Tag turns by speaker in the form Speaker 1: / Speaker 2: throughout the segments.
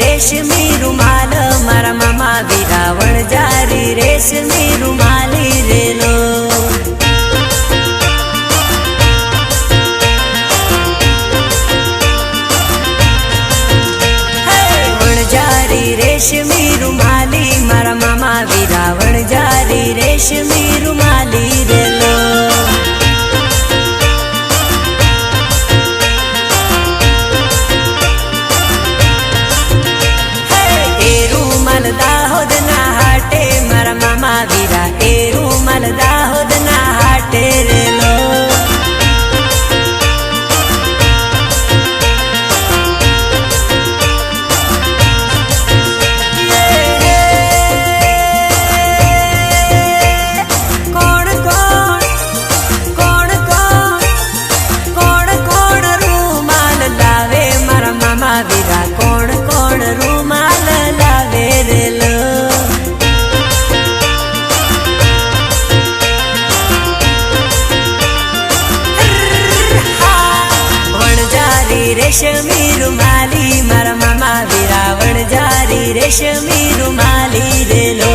Speaker 1: रेशमी रुमाल मारा मामा विरावण जारी रेशमी रुमाली रेलो जारी रेशमी रुमाली मारा मामा विरावण जारी रेशमी रुमाली रेलो दाहोद ना हाटे मारा मामा वीरा ए रूमाल दाहोद ना हाटे रे लो कौन कौन कौन कौन कौन कौन रूमाल लावे मारा मामा वीरा कौन कौन रूमाल लावे रे लो रेशमी रुमाली मारा मामा विरावण जारी रेशमी रुमाली रे लो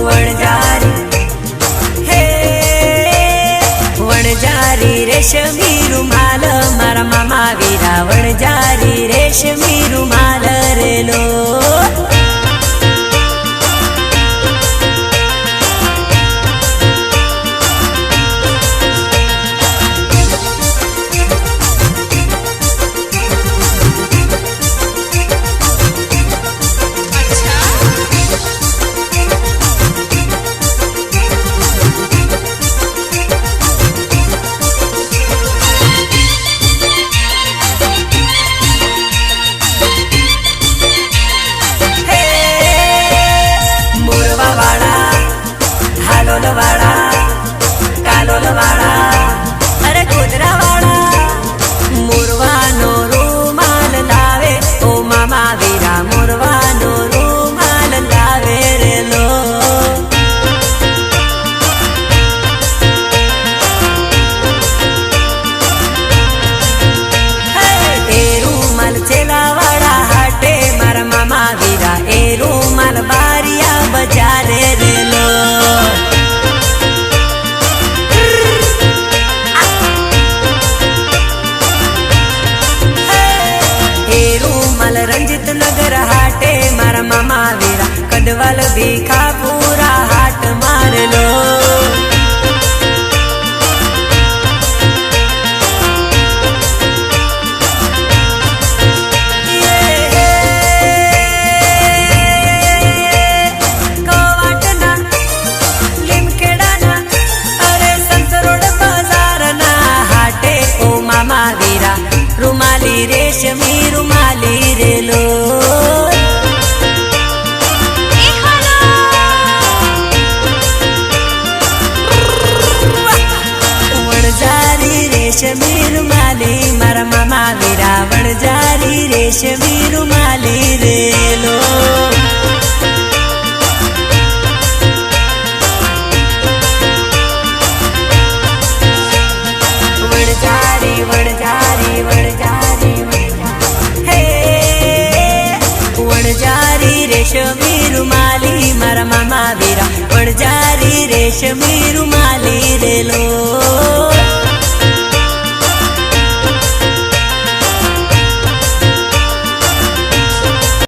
Speaker 1: वणजारी हे वणजारी रेशमी रुमाल मारा मामा विरावण जारी रेशमी रुमाल रे लो अरे गोदरा वाला मुरवानो रूमाल लावे ओ मामा वीरा मुरवानो रूमाल लावे रे लो ए रूमाल चेलावाड़ा हाटे मारा मामा वीरा ए रूमाल बारिया बजारे रे लो रंजित नगर हाटे मारा मामा वीरा कदवाल भीखा पूरा हाट मार लो कवाटना लिमखेडाना अरे संत रोड बाजार ना हाटे ओ मामा वीरा रुमाली રેશમી રૂમાલી રેલો વણજારી રેશમી રૂમાલી મારા મામા વીરા વણજારી રેશમી રૂમાલી રેલો વણજારી વણજારી વણજારી હે વણજારી રેશમી રૂમાલી મારા મામા વીરા વણજારી રેશમી રૂમાલી રેલો